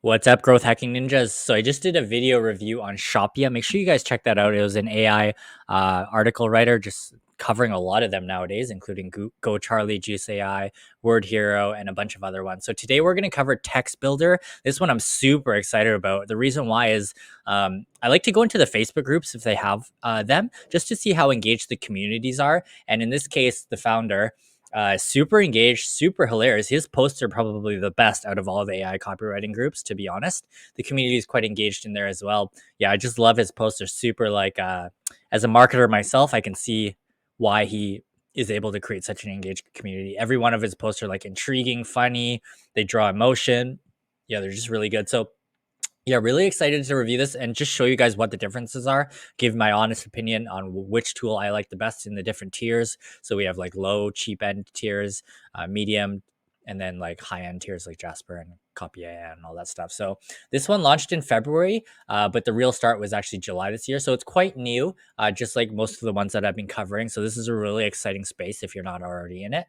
What's up, growth hacking ninjas? So I just did a video review on Shopia. Make sure you guys check that out. It was an AI article writer, just covering a lot of them nowadays, including Go Charlie, Juice AI, Word Hero, and a bunch of other ones. So today we're going to cover Text Builder. This one I'm super excited about. The reason why is I like to go into the Facebook groups if they have them, just to see how engaged the communities are. And in this case, the founder, super engaged, super hilarious. His posts are probably the best out of all the AI copywriting groups, to be honest. The community is quite engaged in there as well. Yeah, I just love his posts. They're super like, as a marketer myself, I can see why he is able to create such an engaged community. Every one of his posts are like intriguing, funny. They draw emotion. Yeah, they're just really good. So yeah, really excited to review this and just show you guys what the differences are, give my honest opinion on which tool I like the best in the different tiers. So we have like low, cheap end tiers, medium, and then like high end tiers like Jasper and Copy.ai and all that stuff. So this one launched in February, but the real start was actually July this year. So it's quite new, just like most of the ones that I've been covering. So this is a really exciting space if you're not already in it.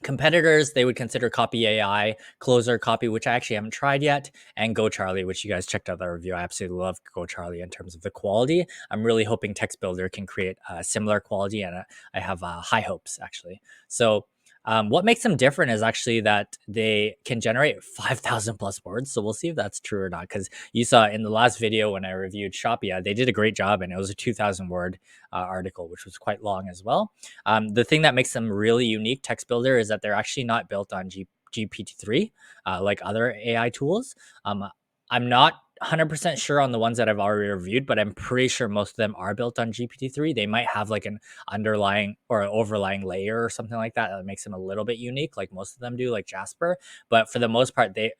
Competitors, they would consider Copy AI, Closer Copy, which I actually haven't tried yet, and Go Charlie, which you guys checked out the review. I absolutely love Go Charlie in terms of the quality. I'm really hoping Text Builder can create similar quality, and I have high hopes actually. So what makes them different is actually that they can generate 5,000 plus words. So we'll see if that's true or not. Because you saw in the last video when I reviewed Shopia, they did a great job, and it was a 2,000 word article, which was quite long as well. The thing that makes them really unique, Text Builder, is that they're actually not built on GPT-3 like other AI tools. I'm not 100% sure on the ones that I've already reviewed, but I'm pretty sure most of them are built on GPT-3. They might have like an underlying or overlying layer or something like that that makes them a little bit unique, like most of them do, like Jasper. But for the most part, they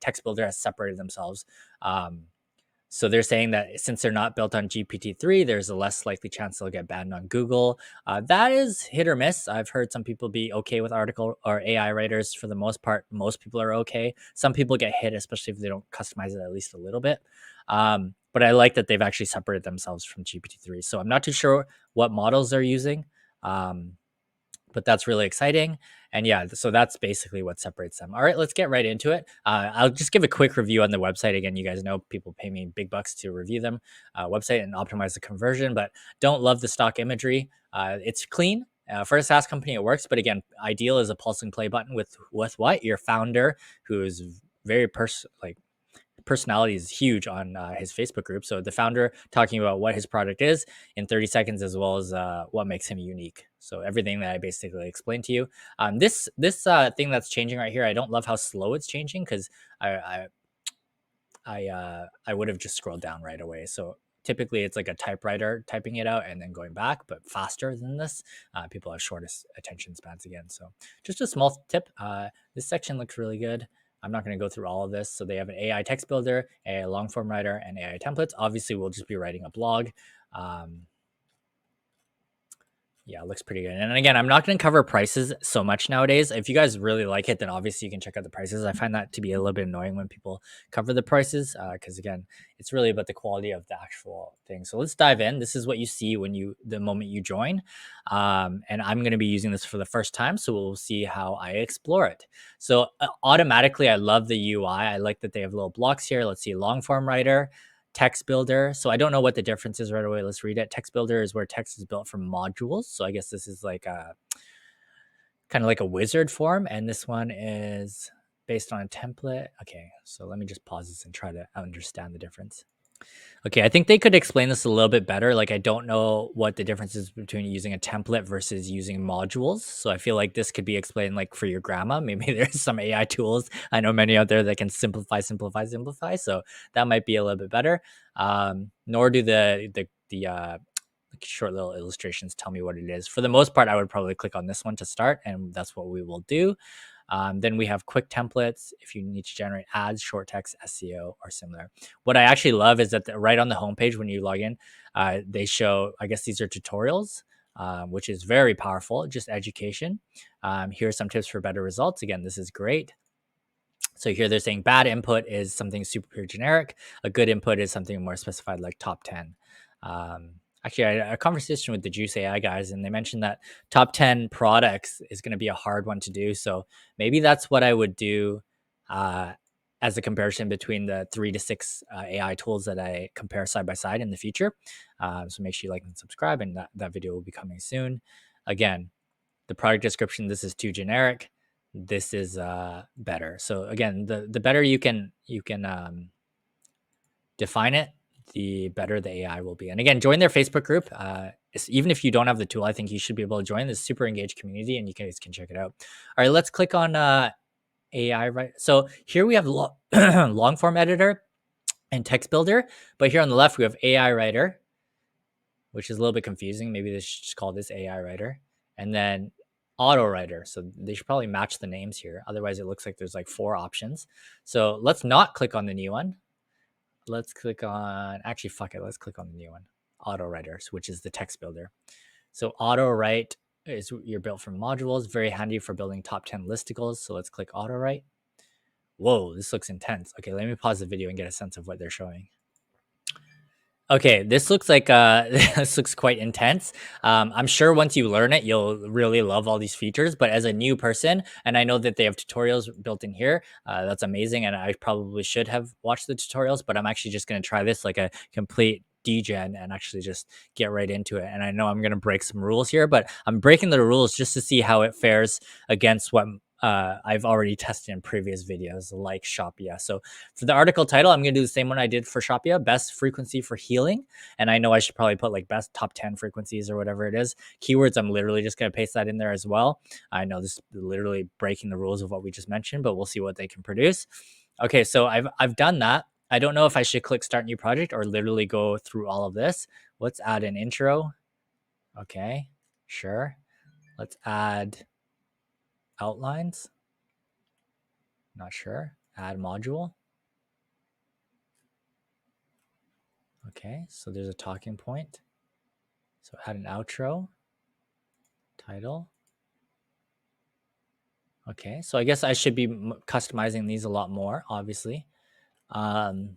Text Builder has separated themselves. So they're saying that since they're not built on GPT-3, there's a less likely chance they'll get banned on Google. That is hit or miss. I've heard some people be okay with article or AI writers. For the most part, most people are okay. Some people get hit, especially if they don't customize it at least a little bit. But I like that they've actually separated themselves from GPT-3. So I'm not too sure what models they're using. But that's really exciting. And yeah, so that's basically what separates them. All right, let's get right into it. I'll just give a quick review on the website. Again, you guys know people pay me big bucks to review them website and optimize the conversion, but don't love the stock imagery. It's clean. For a SaaS company, it works. But again, ideal is a pulse and play button with what your founder, who is very personality is huge on his Facebook group. So the founder talking about what his product is in 30 seconds, as well as what makes him unique. So everything that I basically explained to you. This thing that's changing right here, I don't love how slow it's changing because I would have just scrolled down right away. So typically it's like a typewriter typing it out and then going back, but faster than this. People have shortest attention spans again. So just a small tip. This section looks really good. I'm not going to go through all of this. So they have an AI text builder, AI long form writer, and AI templates. Obviously, we'll just be writing a blog. Yeah, it looks pretty good. And again, I'm not going to cover prices so much nowadays. If you guys really like it, then obviously you can check out the prices. I find that to be a little bit annoying when people cover the prices because again, it's really about the quality of the actual thing. So let's dive in. This is what you see the moment you join. And I'm going to be using this for the first time. So we'll see how I explore it. So automatically, I love the UI. I like that they have little blocks here. Let's see, long form writer. Text Builder. So I don't know what the difference is right away. Let's read it. Text Builder is where text is built from modules. So I guess this is like a kind of like a wizard form. And this one is based on a template. Okay, so let me just pause this and try to understand the difference. Okay, I think they could explain this a little bit better. Like, I don't know what the difference is between using a template versus using modules. So I feel like this could be explained like for your grandma. Maybe there's some AI tools. I know many out there that can simplify. So that might be a little bit better. Nor do the short little illustrations tell me what it is. For the most part, I would probably click on this one to start, and that's what we will do. Then we have quick templates if you need to generate ads, short text, SEO, or similar. What I actually love is that right on the homepage when you log in, they show, I guess these are tutorials, which is very powerful, just education. Here are some tips for better results. Again, this is great. So here they're saying bad input is something super generic. A good input is something more specified like top 10. Actually, I had a conversation with the Juice AI guys, and they mentioned that top 10 products is going to be a hard one to do. So maybe that's what I would do as a comparison between the 3 to 6 AI tools that I compare side by side in the future. So make sure you like and subscribe, and that video will be coming soon. Again, the product description, this is too generic. This is better. So again, the better you can define it, the better the AI will be. And again, join their Facebook group. Even if you don't have the tool, I think you should be able to join this super engaged community, and you guys can check it out. All right, let's click on AI. Right. So here we have long form editor and text builder, but here on the left we have AI writer, which is a little bit confusing. Maybe they should just call this AI writer, and then auto writer. So they should probably match the names here. Otherwise, it looks like there's like 4 options. So let's not click on the new one. Let's click on, actually, fuck it. Let's click on the new one, auto writers, which is the text builder. So auto write is you're built from modules, very handy for building top 10 listicles. So let's click auto write. Whoa, this looks intense. Okay, let me pause the video and get a sense of what they're showing. Okay, this looks like this looks quite intense. I'm sure once you learn it, you'll really love all these features. But as a new person, and I know that they have tutorials built in here, that's amazing. And I probably should have watched the tutorials, but I'm actually just going to try this like a complete degen and actually just get right into it. And I know I'm going to break some rules here, but I'm breaking the rules just to see how it fares against what I've already tested in previous videos like Shopia. So for the article title, I'm going to do the same one I did for Shopia, best frequency for healing. And I know I should probably put like best top 10 frequencies or whatever it is. Keywords, I'm literally just going to paste that in there as well. I know this is literally breaking the rules of what we just mentioned, but we'll see what they can produce. Okay, so I've done that. I don't know if I should click start new project or literally go through all of this. Let's add an intro. Okay, sure. Let's add outlines. Not sure. Add module. Okay, so there's a talking point. So add an outro, title. Okay, so I guess I should be customizing these a lot more, obviously. And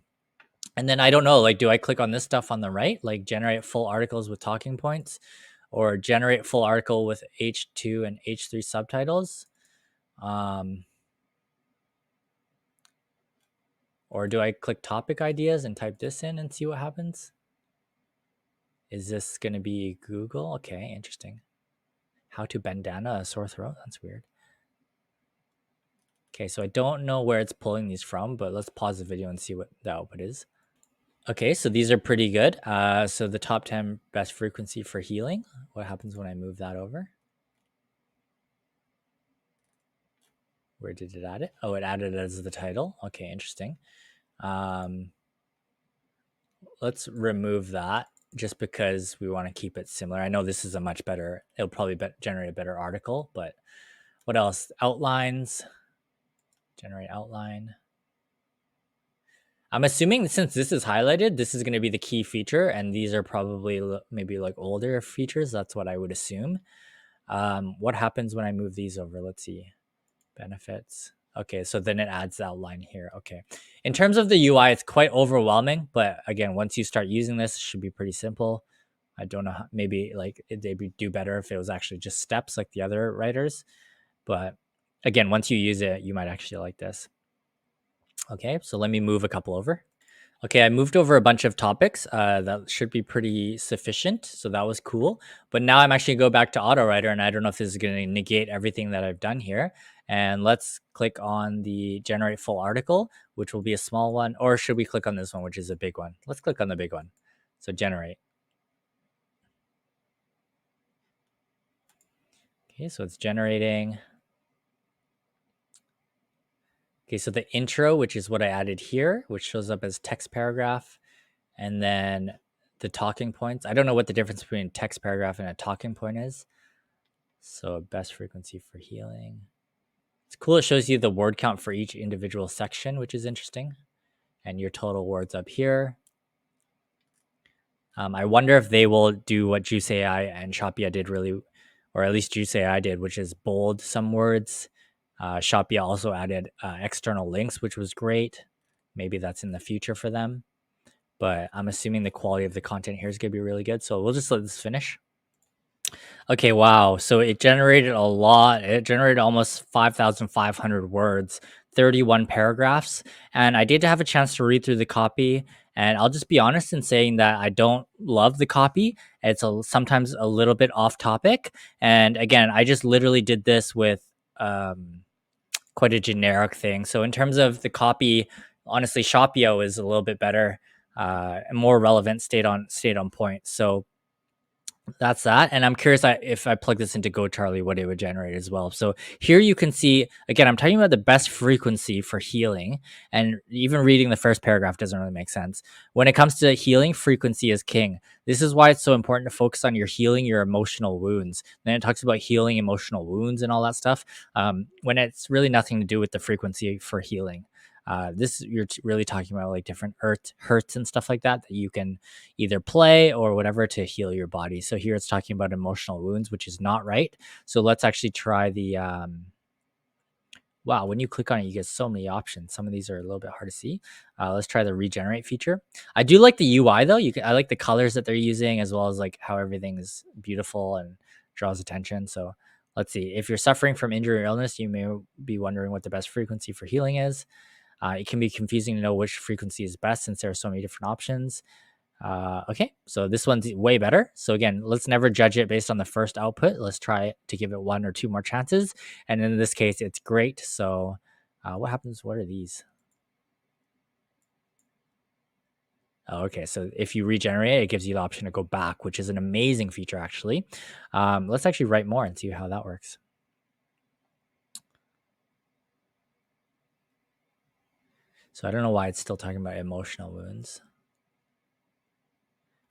then I don't know, like, do I click on this stuff on the right, like generate full articles with talking points, or generate full article with H2 and H3 subtitles? Or do I click topic ideas and type this in and see what happens? Is this going to be Google? Okay, interesting. How to bandana a sore throat? That's weird. Okay, so I don't know where it's pulling these from, but let's pause the video and see what the output is. Okay, so these are pretty good. So the top 10 best frequency for healing. What happens when I move that over? Where did it add it? Oh, it added it as the title. Okay, interesting. Let's remove that just because we want to keep it similar. I know this is a much better, it'll probably generate a better article, but what else? Outlines, generate outline. I'm assuming since this is highlighted, this is going to be the key feature, and these are probably maybe like older features. That's what I would assume. What happens when I move these over? Let's see. Benefits. Okay, so then it adds the outline here. Okay. In terms of the UI, it's quite overwhelming, but again, once you start using this, it should be pretty simple. I don't know, maybe like they'd do better if it was actually just steps like the other writers. But again, once you use it, you might actually like this. Okay, so let me move a couple over. Okay, I moved over a bunch of topics. That should be pretty sufficient. So that was cool. But now I'm actually going to go back to AutoWriter, and I don't know if this is going to negate everything that I've done here. And let's click on the generate full article, which will be a small one. Or should we click on this one, which is a big one? Let's click on the big one. So generate. Okay, so it's generating. Okay, so the intro, which is what I added here, which shows up as text paragraph, and then the talking points. I don't know what the difference between a text paragraph and a talking point is. So best frequency for healing. It's cool. It shows you the word count for each individual section, which is interesting. And your total words up here. I wonder if they will do what Juice AI and Shopia did really, or at least Juice AI did, which is bold some words. Shopia also added external links, which was great. Maybe that's in the future for them. But I'm assuming the quality of the content here is going to be really good. So we'll just let this finish. Okay, wow. So it generated a lot. It generated almost 5,500 words. 31 paragraphs. And I did have a chance to read through the copy. And I'll just be honest in saying that I don't love the copy. It's sometimes a little bit off topic. And again, I just literally did this with quite a generic thing. So in terms of the copy, honestly, Shopio is a little bit better and more relevant, stayed on point. So that's that. And I'm curious if I plug this into GoCharlie, what it would generate as well. So here you can see, again, I'm talking about the best frequency for healing. And even reading the first paragraph doesn't really make sense. When it comes to healing, frequency is king. This is why it's so important to focus on your healing your emotional wounds. Then it talks about healing emotional wounds and all that stuff, when it's really nothing to do with the frequency for healing. This you're really talking about like different hurts and stuff like that you can either play or whatever to heal your body. So here it's talking about emotional wounds, which is not right. So let's actually try the wow, when you click on it, you get so many options. Some of these are a little bit hard to see. Let's try the regenerate feature. I do like the UI though. I like the colors that they're using, as well as like how everything is beautiful and draws attention. So let's see. If you're suffering from injury or illness, you may be wondering what the best frequency for healing is. It can be confusing to know which frequency is best since there are so many different options. Okay, so this one's way better. So again, let's never judge it based on the first output. Let's try to give it 1 or 2 more chances. And in this case, it's great. So what happens? What are these? Oh, okay, so if you regenerate, it gives you the option to go back, which is an amazing feature, actually. Let's actually write more and see how that works. So I don't know why it's still talking about emotional wounds.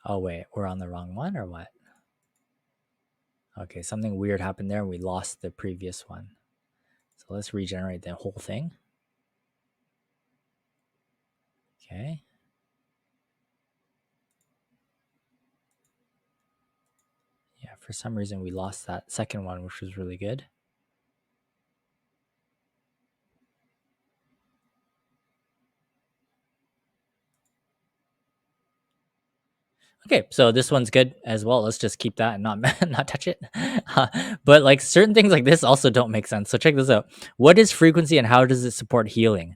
Oh, wait, we're on the wrong one or what? Okay, something weird happened there and we lost the previous one. So let's regenerate the whole thing. Okay. Yeah, for some reason we lost that second one, which was really good. Okay, so this one's good as well. Let's just keep that and not not touch it. But like certain things like this also don't make sense. So check this out. What is frequency and how does it support healing?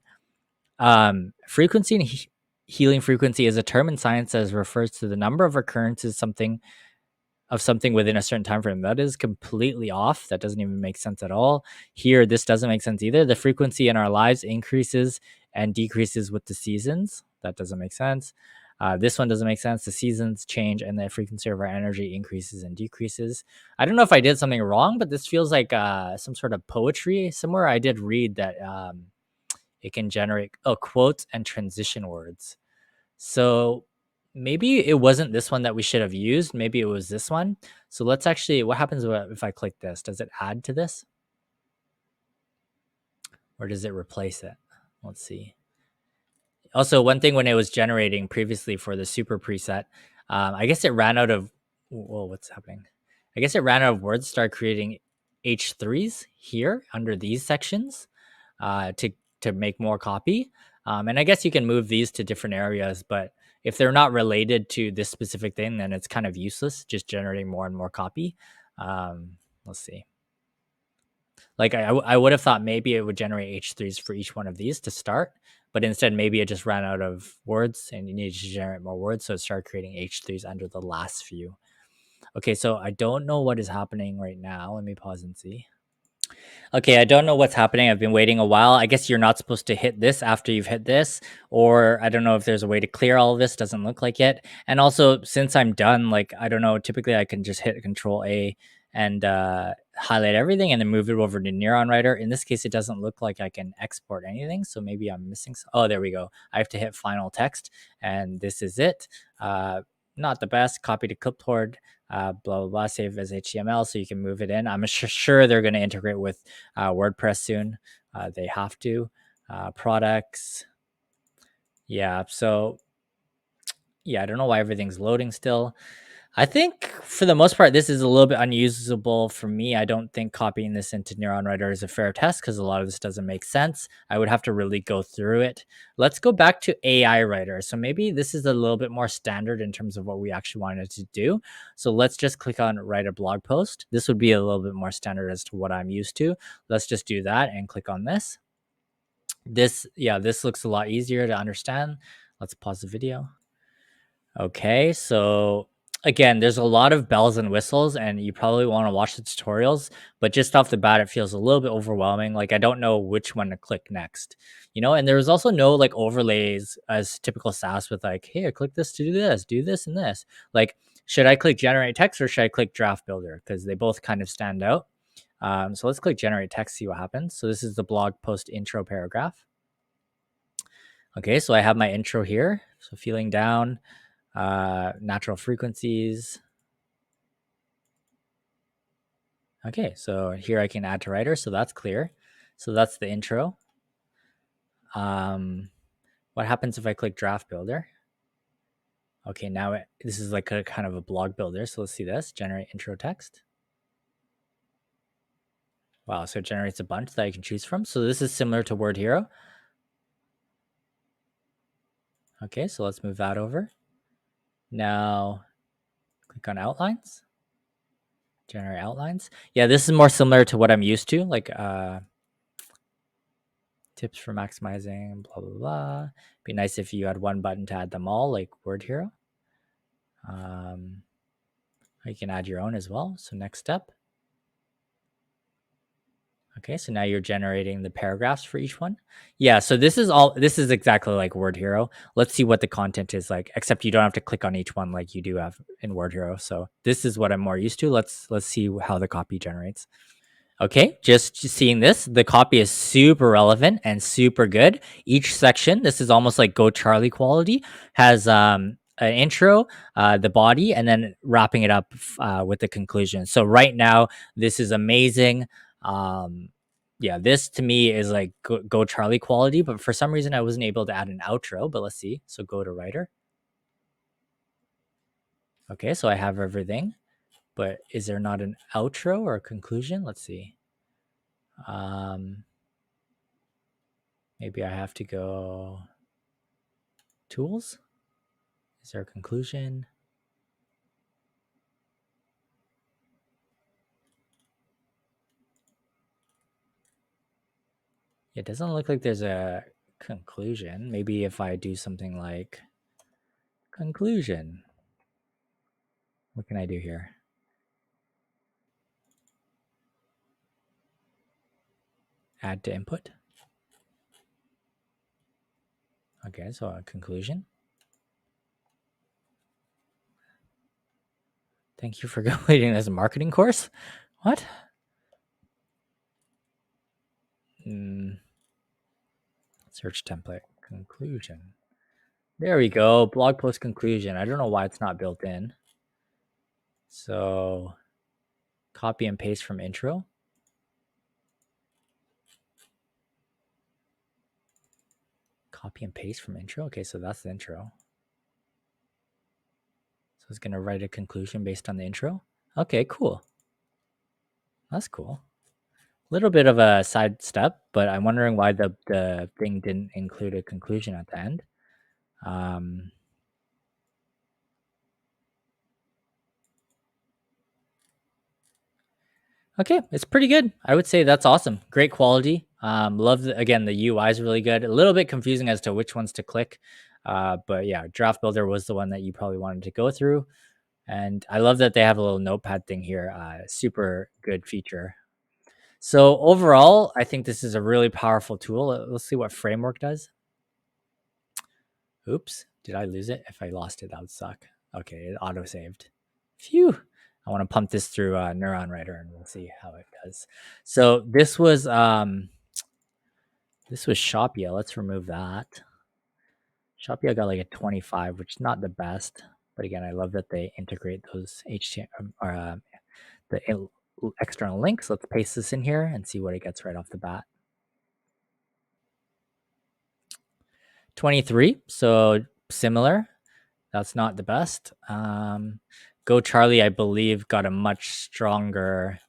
Frequency and healing frequency is a term in science that refers to the number of occurrences something within a certain time frame. That is completely off. That doesn't even make sense at all. Here, this doesn't make sense either. The frequency in our lives increases and decreases with the seasons. That doesn't make sense. This one doesn't make sense. The seasons change and the frequency of our energy increases and decreases. I don't know if I did something wrong, but this feels like some sort of poetry. Somewhere I did read that it can generate quotes and transition words. So maybe it wasn't this one that we should have used. Maybe it was this one. So let's actually, what happens if I click this? Does it add to this or does it replace it? Let's see. Also, one thing when it was generating previously for the super preset, I guess it ran out of, whoa, what's happening? I guess it ran out of words, start creating H3s here under these sections to make more copy. And I guess you can move these to different areas, but if they're not related to this specific thing, then it's kind of useless, just generating more and more copy. Let's see. Like I would have thought maybe it would generate H3s for each one of these to start, but instead maybe it just ran out of words and you needed to generate more words. So it started creating H3s under the last few. Okay, so I don't know what is happening right now. Let me pause and see. Okay, I don't know what's happening. I've been waiting a while. I guess you're not supposed to hit this after you've hit this, or I don't know if there's a way to clear all of this. Doesn't look like it. And also, since I'm done, like I don't know. Typically, I can just hit Control A and highlight everything, and then move it over to Neuron Writer. In this case, it doesn't look like I can export anything, so maybe I'm missing. Oh, there we go. I have to hit Final Text, and this is it. Not the best. Copy to clipboard. Blah blah blah. Save as HTML so you can move it in. I'm sure they're going to integrate with WordPress soon. They have to. Products. Yeah. So yeah, I don't know why everything's loading still. I think for the most part, this is a little bit unusable for me. I don't think copying this into Neuron Writer is a fair test because a lot of this doesn't make sense. I would have to really go through it. Let's go back to AI Writer. So maybe this is a little bit more standard in terms of what we actually wanted to do. So let's just click on write a blog post. This would be a little bit more standard as to what I'm used to. Let's just do that and click on this. This looks a lot easier to understand. Let's pause the video. Okay, so again, there's a lot of bells and whistles, and you probably want to watch the tutorials, but just off the bat, it feels a little bit overwhelming. Like, I don't know which one to click next, and there was also no like overlays as typical SaaS with like, hey, I click this to do this and this. Like, should I click generate text or should I click draft builder? Because they both kind of stand out. So let's click generate text, see what happens. So this is the blog post intro paragraph. Okay, so I have my intro here. So feeling down, natural frequencies. Okay, so here I can add to writer, so that's clear. So that's the intro. What happens if I click draft builder? Okay, now this is like a kind of a blog builder. So let's see this, generate intro text. Wow, so it generates a bunch that I can choose from. So this is similar to Word Hero. Okay, so let's move that over. Now click on outlines, generate outlines. Yeah, this is more similar to what I'm used to, like tips for maximizing, blah, blah, blah. Be nice if you had one button to add them all, like Word Hero. You can add your own as well. So next step. Okay, so now you're generating the paragraphs for each one. Yeah, so this is exactly like Word Hero. Let's see what the content is like, except you don't have to click on each one like you do have in Word Hero. So this is what I'm more used to. Let's see how the copy generates. Okay, just seeing this, the copy is super relevant and super good. Each section, this is almost like Go Charlie quality, has an intro, the body, and then wrapping it up with the conclusion. So right now, this is amazing. Yeah, this to me is like Go Charlie quality, but for some reason I wasn't able to add an outro, but let's see. So go to writer. Okay, so I have everything, but is there not an outro or a conclusion? Let's see. Maybe I have to go tools. Is there a conclusion? It doesn't look like there's a conclusion. Maybe if I do something like conclusion, what can I do here? Add to input. Okay, so a conclusion. Thank you for completing this marketing course. What? Search template conclusion. There we go. Blog post conclusion. I don't know why it's not built in. So copy and paste from intro. Copy and paste from intro. Okay, so that's the intro. So it's going to write a conclusion based on the intro. Okay, cool. That's cool. A little bit of a side step, but I'm wondering why the thing didn't include a conclusion at the end. Okay, it's pretty good. I would say that's awesome. Great quality. Love again, the UI is really good. A little bit confusing as to which ones to click. But yeah, Draft Builder was the one that you probably wanted to go through. And I love that they have a little notepad thing here. Super good feature. So overall, I think this is a really powerful tool. Let's see what Framework does. Oops, did I lose it? If I lost it, that would suck. Okay, it auto-saved. Phew. I want to pump this through Neuron Writer and we'll see how it does. So this was Shopia. Let's remove that. Shopia got like a 25, which is not the best. But again, I love that they integrate those HTML or the external links. Let's paste this in here and see what it gets right off the bat. 23, so similar. That's not the best. Go Charlie, I believe, got a much stronger,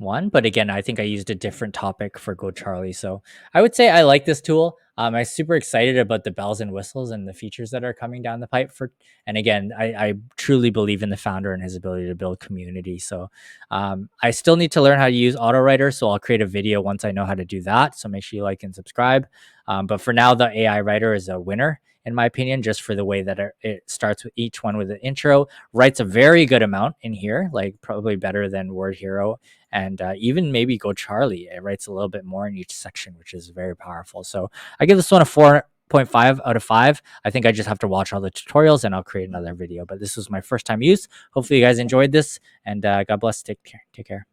one, but again, I think I used a different topic for Go Charlie. So I would say I like this tool. I'm super excited about the bells and whistles and the features that are coming down the pipe for. And again, I truly believe in the founder and his ability to build community. So I still need to learn how to use AutoWriter. So I'll create a video once I know how to do that. So make sure you like and subscribe. But for now, the AI writer is a winner in my opinion, just for the way that it starts with each one with an intro, writes a very good amount in here, like probably better than Word Hero and even maybe Go Charlie. It writes a little bit more in each section, which is very powerful. So I give this one a 4.5 out of 5. I think I just have to watch all the tutorials and I'll create another video. But this was my first time use. Hopefully you guys enjoyed this, and God bless. Take care.